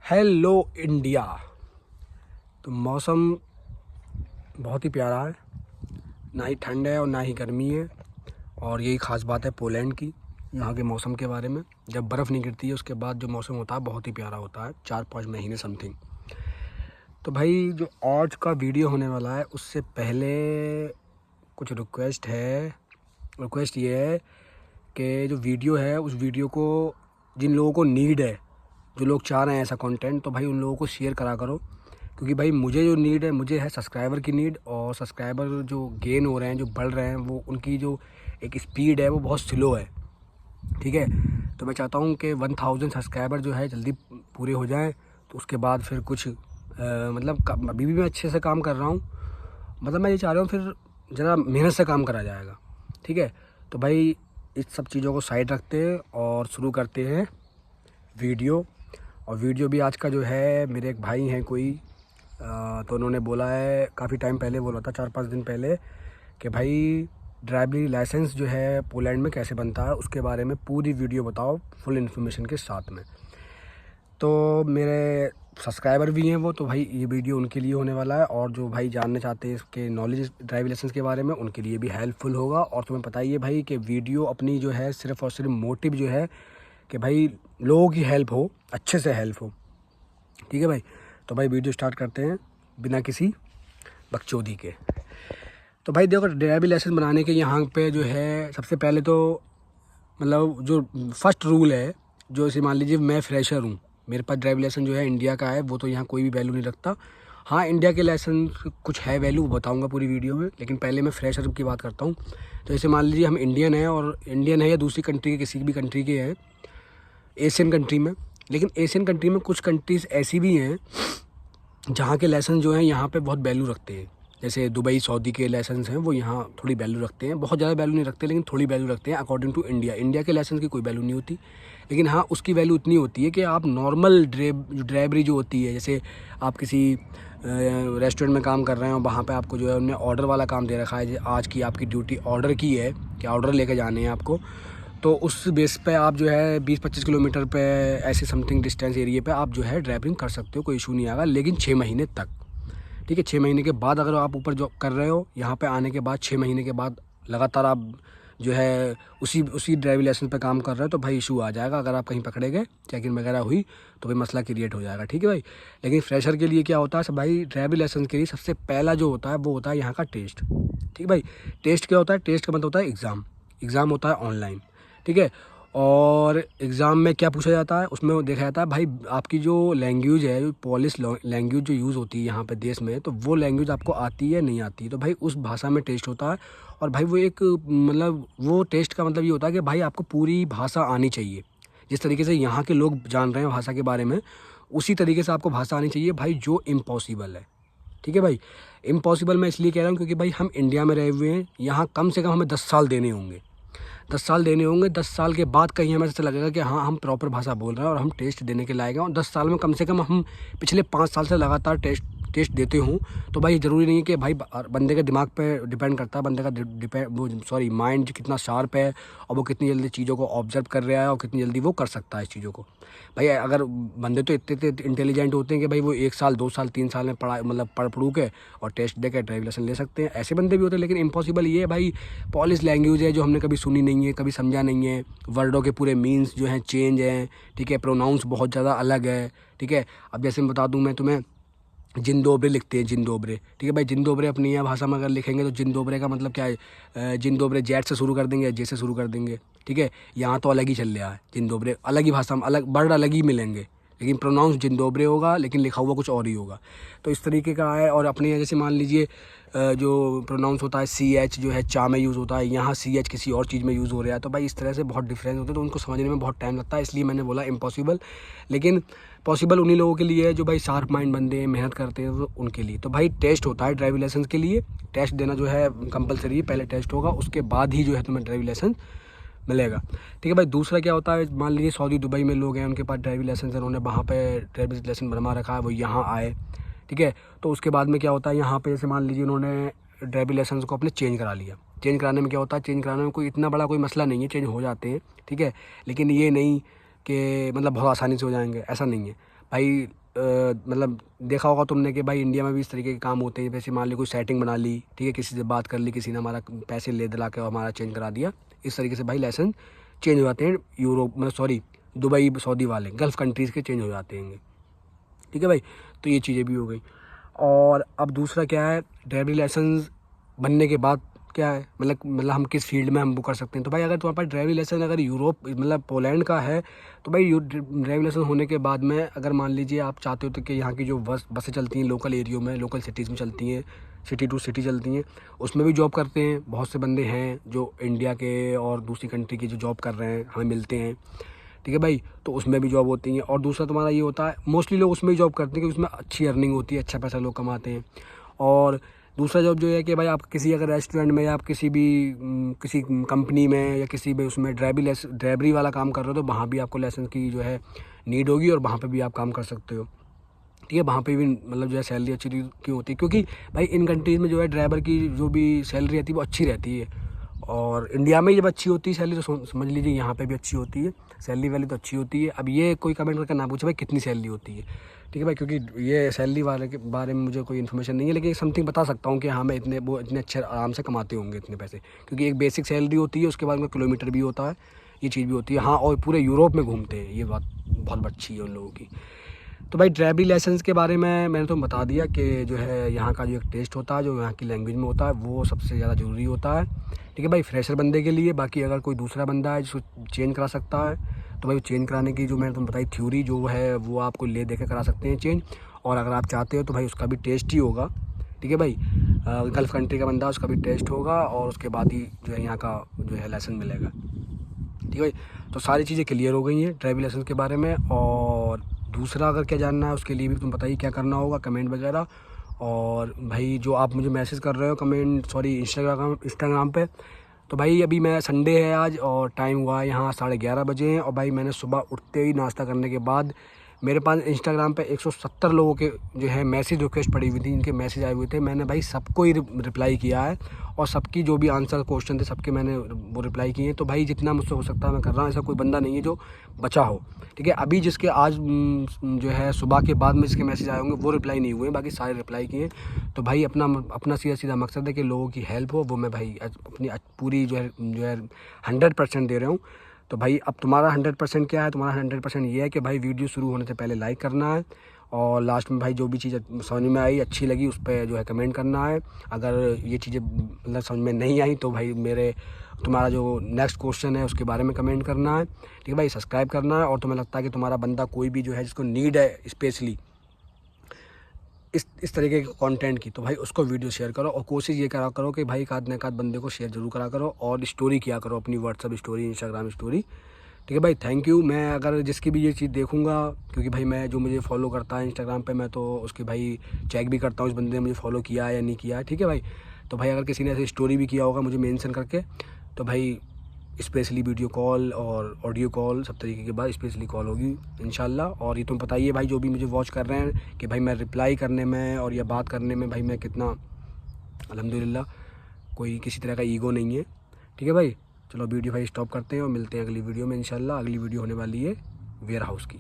Hello India. तो मौसम बहुत ही प्यारा है, ना ही ठंड है और ना ही गर्मी है। और यही ख़ास बात है पोलैंड की, यहाँ के मौसम के बारे में। जब बर्फ़ नहीं गिरती है उसके बाद जो मौसम होता है बहुत ही प्यारा होता है, 4-5 महीने समथिंग। तो भाई जो आज का वीडियो होने वाला है उससे पहले कुछ रिक्वेस्ट ये है कि जो वीडियो है उस वीडियो को जिन लोगों को नीड है, जो लोग चाह रहे हैं ऐसा कंटेंट, तो भाई उन लोगों को शेयर करा करो। क्योंकि भाई मुझे जो नीड है, मुझे है सब्सक्राइबर की नीड। और सब्सक्राइबर जो गेन हो रहे हैं, जो बढ़ रहे हैं, वो उनकी जो एक स्पीड है वो बहुत स्लो है। ठीक है, तो मैं चाहता हूँ कि 1000 सब्सक्राइबर जो है जल्दी पूरे हो जाएं। तो उसके बाद फिर कुछ मतलब अभी भी मैं अच्छे से काम कर रहा हूँ, मतलब मैं ये चाह रहा हूँ फिर ज़रा मेहनत से काम करा जाएगा। ठीक है, तो भाई इस सब चीज़ों को साइड रखते हैं और शुरू करते हैं वीडियो। और वीडियो भी आज का जो है, मेरे एक भाई हैं कोई, तो उन्होंने बोला है, काफ़ी टाइम पहले बोला था, 4-5 दिन पहले, कि भाई ड्राइवरी लाइसेंस जो है पोलैंड में कैसे बनता है उसके बारे में पूरी वीडियो बताओ फुल इन्फॉर्मेशन के साथ में। तो मेरे सब्सक्राइबर भी हैं वो, तो भाई ये वीडियो उनके लिए होने वाला है। और जो भाई जानना चाहते हैं इसके नॉलेज ड्राइविंग लाइसेंस के बारे में, उनके लिए भी हेल्पफुल होगा। और तुम्हें पता ही है भाई कि वीडियो अपनी जो है सिर्फ़ और सिर्फ मोटिव जो है कि भाई लोगों की हेल्प हो, अच्छे से हेल्प हो। ठीक है भाई, तो भाई वीडियो स्टार्ट करते हैं बिना किसी बकचोदी के। तो भाई देखो, ड्राइविंग लाइसेंस बनाने के यहाँ पे जो है सबसे पहले तो मतलब जो फर्स्ट रूल है, जो इसे मान लीजिए मैं फ्रेशर हूँ, मेरे पास ड्राइविंग लाइसेंस जो है इंडिया का है, वो तो यहाँ कोई भी वैल्यू नहीं रखता। हाँ, इंडिया के लाइसेंस कुछ है वैल्यू, बताऊँगा पूरी वीडियो में, लेकिन पहले मैं फ्रेशर की बात करता हूँ। तो इसे मान लीजिए हम इंडियन हैं, और इंडियन है या दूसरी कंट्री के, किसी भी कंट्री के हैं, एशियन कंट्री में। लेकिन एशियन कंट्री में कुछ कंट्रीज़ ऐसी भी हैं जहाँ के लाइसेंस जो हैं यहाँ पे बहुत वैल्यू रखते हैं। जैसे दुबई, सऊदी के लाइसेंस हैं वो यहाँ थोड़ी वैल्यू रखते हैं, बहुत ज़्यादा वैल्यू नहीं रखते लेकिन थोड़ी वैल्यू रखते हैं अकॉर्डिंग टू इंडिया। इंडिया के लाइसेंस की कोई वैल्यू नहीं होती, लेकिन हाँ उसकी वैल्यू इतनी होती है कि आप नॉर्मल ड्राइवरी जो होती है, जैसे आप किसी रेस्टोरेंट में काम कर रहे हैं और वहाँ पे आपको जो है उन्होंने ऑर्डर वाला काम दे रखा है, आज की आपकी ड्यूटी ऑर्डर की है कि ऑर्डर लेके जाने हैं आपको, तो उस बेस पे आप जो है 20-25 किलोमीटर पे ऐसे समथिंग डिस्टेंस एरिया पे आप जो है ड्राइविंग कर सकते हो, कोई इशू नहीं आएगा, लेकिन 6 महीने तक। ठीक है, 6 महीने के बाद अगर आप ऊपर जॉब कर रहे हो, यहाँ पे आने के बाद 6 महीने के बाद लगातार आप जो है उसी ड्राइविंग लाइसेंस पे काम कर रहे हो, तो भाई इशू आ जाएगा। अगर आप कहीं पकड़े गए, चेकिंग वगैरह हुई, तो भाई मसला क्रिएट हो जाएगा। ठीक है भाई, लेकिन फ्रेशर के लिए क्या होता है सब भाई, ड्राइविंग लाइसेंस के लिए सबसे पहला जो होता है वो होता है यहाँ का टेस्ट। ठीक है भाई, टेस्ट क्या होता है? टेस्ट का मतलब होता है एग्ज़ाम। एग्ज़ाम होता है ऑनलाइन। ठीक है, और एग्ज़ाम में क्या पूछा जाता है, उसमें देखा जाता है भाई आपकी जो लैंग्वेज है, जो पॉलिश लैंग्वेज जो यूज़ होती है यहाँ पे देश में, तो वो लैंग्वेज आपको आती है नहीं आती है, तो भाई उस भाषा में टेस्ट होता है। और भाई वो एक मतलब वो टेस्ट का मतलब ये होता है कि भाई आपको पूरी भाषा आनी चाहिए। जिस तरीके से यहाँ के लोग जान रहे हैं भाषा के बारे में, उसी तरीके से आपको भाषा आनी चाहिए भाई, जो इम्पॉसिबल है। ठीक है भाई, इम्पॉसिबल मैं इसलिए कह रहा हूँ क्योंकि भाई हम इंडिया में रहे हुए हैं, यहाँ कम से कम हमें 10 साल देने होंगे। 10 साल के बाद कहीं हमें ऐसा लगेगा कि हाँ हम प्रॉपर भाषा बोल रहे हैं और हम टेस्ट देने के लायक हैं। और 10 साल में कम से कम हम पिछले 5 साल से लगातार टेस्ट देते हूँ, तो भाई ज़रूरी नहीं है कि भाई बंदे के दिमाग पे डिपेंड करता है, बंदे का माइंड कितना शार्प है और वो कितनी जल्दी चीज़ों को ऑब्जर्व कर रहा है और कितनी जल्दी वो कर सकता है इस चीज़ों को। भाई अगर बंदे तो इतने इंटेलिजेंट होते हैं कि भाई वो 1 साल 2 साल 3 साल में पढ़ के और टेस्ट दे के ड्राइविंग लाइसेंस ले सकते हैं, ऐसे बंदे भी होते हैं। लेकिन इम्पॉसिबल ये है भाई, पॉलिश लैंग्वेज है जो हमने कभी सुनी नहीं है, कभी समझा नहीं है, वर्डों के पूरे मीन्स जो हैं चेंज हैं। ठीक है, प्रोनाउंस बहुत ज़्यादा अलग है। ठीक है, अब जैसे मैं बता दूं, मैं तुम्हें जिंदोबरे लिखते हैं, जिंदोबरे। ठीक है भाई, जिंदोबरे अपनी यहाँ भाषा में अगर लिखेंगे तो जिंदोबरे का मतलब क्या है? जिंदोबरे जेड से शुरू कर देंगे, जे से शुरू कर देंगे। ठीक है, यहाँ तो अलग ही चल रहा है, जिंदोबरे अलग ही भाषा में, अलग वर्ड अलग ही मिलेंगे, लेकिन प्रोनाउंस जिंदोबरे होगा, लेकिन लिखा हुआ कुछ और ही होगा। तो इस तरीके का है। और अपने यहाँ जैसे मान लीजिए जो प्रोनाउंस होता है CH जो है चा में यूज़ होता है, यहाँ CH किसी और चीज़ में यूज़ हो रहा है, तो भाई इस तरह से बहुत डिफरेंस होते हैं, तो उनको समझने में बहुत टाइम लगता है, इसलिए मैंने बोला इम्पॉसिबल। लेकिन पॉसिबल उन्हीं लोगों के लिए है जो भाई शार्प माइंड बंदे हैं, मेहनत करते हैं, तो उनके लिए। तो भाई टेस्ट होता है ड्राइविंग लाइसेंस के लिए, टेस्ट देना जो है कंपलसरी है, पहले टेस्ट होगा, उसके बाद ही जो है तुम्हें ड्राइविंग लाइसेंस मिलेगा। ठीक है भाई, दूसरा क्या होता है, मान लीजिए सऊदी दुबई में लोग हैं, उनके पास ड्राइविंग लाइसेंस है, उन्होंने वहाँ पे ड्राइविंग लाइसेंस बनवा रखा है, वो यहाँ आए। ठीक है, तो उसके बाद में क्या होता है, यहाँ पे जैसे मान लीजिए उन्होंने ड्राइविंग लाइसेंस को अपने चेंज करा लिया। चेंज कराने में क्या होता है, चेंज कराने में कोई इतना बड़ा कोई मसला नहीं है, चेंज हो जाते हैं। ठीक है, लेकिन ये नहीं कि मतलब बहुत आसानी से हो जाएंगे, ऐसा नहीं है। भाई मतलब देखा होगा तुमने कि भाई इंडिया में भी इस तरीके के काम होते हैं। जैसे मान ली कोई सेटिंग बना ली, ठीक है, किसी से बात कर ली, किसी ने हमारा पैसे ले दिला के हमारा चेंज करा दिया, इस तरीके से भाई लाइसेंस चेंज हो जाते हैं। यूरोप मतलब सॉरी दुबई सऊदी वाले गल्फ़ कंट्रीज़ के चेंज हो जाते हैं, ठीक है भाई। तो ये चीज़ें भी हो गई। और अब दूसरा क्या है, ड्राइवरी लाइसेंस बनने के बाद क्या है, मतलब हम किस फील्ड में हम वो कर सकते हैं। तो भाई अगर तुम्हारे पास ड्राइवरी लाइसेंस अगर यूरोप मतलब पोलैंड का है, तो भाई ड्राइवरी लाइसेंस होने के बाद में अगर मान लीजिए आप चाहते हो तो कि यहाँ की जो बसें चलती हैं लोकल एरियो में, लोकल सिटीज़ में चलती हैं, सिटी टू सिटी चलती हैं, उसमें भी जॉब करते हैं। बहुत से बंदे हैं जो इंडिया के और दूसरी कंट्री की जो जॉब कर रहे हैं, हमें मिलते हैं, ठीक है भाई। तो उसमें भी जॉब होती है। और दूसरा तुम्हारा ये होता है, मोस्टली लोग उसमें ही जॉब करते हैं क्योंकि उसमें अच्छी अर्निंग होती है, अच्छा पैसा लोग कमाते हैं। और दूसरा जॉब जो है कि भाई आप किसी अगर रेस्टोरेंट में या आप किसी भी किसी कंपनी में या किसी भी उसमें ड्राइवरी वाला काम कर रहे हो, तो वहाँ भी आपको लाइसेंस की जो है नीड होगी और वहाँ पे भी आप काम कर सकते हो, ठीक है। वहाँ पे भी मतलब जो है सैलरी अच्छी क्यों होती है, क्योंकि भाई इन कंट्रीज़ में जो है ड्राइवर की जो भी सैलरी रहती है वो अच्छी रहती है। और इंडिया में जब अच्छी होती है सैलरी, तो समझ लीजिए यहाँ पे भी अच्छी होती है सैलरी वाली, तो अच्छी होती है। अब ये कोई कमेंट करके ना पूछे भाई कितनी सैलरी होती है, ठीक है भाई, क्योंकि ये सैलरी वाले के बारे में मुझे कोई इन्फॉर्मेशन नहीं है, लेकिन समथिंग बता सकता हूँ कि हाँ मैं इतने अच्छे आराम से कमाते होंगे इतने पैसे, क्योंकि एक बेसिक सैलरी होती है, उसके बाद में किलोमीटर भी होता है, ये चीज़ भी होती है। हाँ, और पूरे यूरोप में घूमते हैं, ये बात बहुत अच्छी है उन लोगों की। तो भाई ड्राइवरी लाइसेंस के बारे में मैंने तो बता दिया कि जो है यहाँ का जो एक टेस्ट होता है, जो यहाँ की लैंग्वेज में होता है, वो सबसे ज़्यादा ज़रूरी होता है, ठीक है भाई, फ्रेशर बंदे के लिए। बाकी अगर कोई दूसरा बंदा है जिसको चेंज करा सकता है, तो भाई चेंज कराने की जो मैंने तुम्हें बताई थ्योरी जो है वो आपको ले दे के करा सकते हैं चेंज। और अगर आप चाहते हो तो भाई उसका भी टेस्ट ही होगा, ठीक है भाई, गल्फ़ कंट्री का बंदा, उसका भी टेस्ट होगा और उसके बाद ही जो है यहाँ का जो है लाइसेंस मिलेगा, ठीक है भाई। तो सारी चीज़ें क्लियर हो गई हैं ड्राइविंग लाइसेंस के बारे में। और दूसरा अगर क्या जानना है उसके लिए भी तुम बताइए क्या करना होगा, कमेंट वगैरह। और भाई जो आप मुझे मैसेज कर रहे हो कमेंट सॉरी इंस्टाग्राम पे, तो भाई अभी मैं संडे है आज और टाइम हुआ है यहाँ 11:30 बजे हैं। और भाई मैंने सुबह उठते ही नाश्ता करने के बाद मेरे पास इंस्टाग्राम पे 170 लोगों के जो है मैसेज रिक्वेस्ट पड़ी हुई थी, इनके मैसेज आए हुए थे। मैंने भाई सबको ही रिप्लाई किया है और सबकी जो भी आंसर क्वेश्चन थे सबके मैंने वो रिप्लाई किए हैं। तो भाई जितना मुझसे हो सकता है मैं कर रहा हूँ, ऐसा कोई बंदा नहीं है जो बचा हो, ठीक है। अभी जिसके आज जो है सुबह के बाद में जिसके मैसेज आए होंगे वो रिप्लाई नहीं हुए, बाकी सारे रिप्लाई किए। तो भाई अपना सीधा सीधा मकसद है कि लोगों की हेल्प हो, वो मैं भाई अपनी पूरी जो है 100% दे रहा हूँ। तो भाई अब तुम्हारा 100% क्या है, तुम्हारा 100% ये है कि भाई वीडियो शुरू होने से पहले लाइक करना है और लास्ट में भाई जो भी चीज़ समझ में आई अच्छी लगी उस पर जो है कमेंट करना है। अगर ये चीज़ें मतलब समझ में नहीं आई तो भाई तुम्हारा जो नेक्स्ट क्वेश्चन है उसके बारे में कमेंट करना है, ठीक है भाई। सब्सक्राइब करना है और तुम्हें लगता है कि तुम्हारा बंदा कोई भी जो है जिसको नीड है स्पेशली इस तरीके के कंटेंट की, तो भाई उसको वीडियो शेयर करो। और कोशिश ये करा करो कि भाई एक आध बंदे को शेयर जरूर करा करो और स्टोरी किया करो, अपनी व्हाट्सअप स्टोरी, इंस्टाग्राम स्टोरी, ठीक है भाई। Thank you. मैं अगर जिसकी भी ये चीज़ देखूंगा, क्योंकि भाई मैं जो मुझे फॉलो करता है इंस्टाग्राम पे, मैं तो उसकी भाई चेक भी करता हूँ इस बंदे ने मुझे फॉलो किया है या नहीं किया है, ठीक है भाई। तो भाई अगर किसी ने ऐसी स्टोरी भी किया होगा मुझे मेंशन करके, तो भाई स्पेशली वीडियो कॉल और ऑडियो कॉल सब तरीके के बाद स्पेशली कॉल होगी इंशाल्लाह। और ये तुम बताइए भाई जो भी मुझे वॉच कर रहे हैं कि भाई मैं रिप्लाई करने में और या बात करने में भाई मैं कितना अल्हम्दुलिल्लाह कोई किसी तरह का ईगो नहीं है, ठीक है भाई। चलो वीडियो भाई स्टॉप करते हैं और मिलते हैं अगली वीडियो में इंशाल्लाह। अगली वीडियो होने वाली है वेयर हाउस की।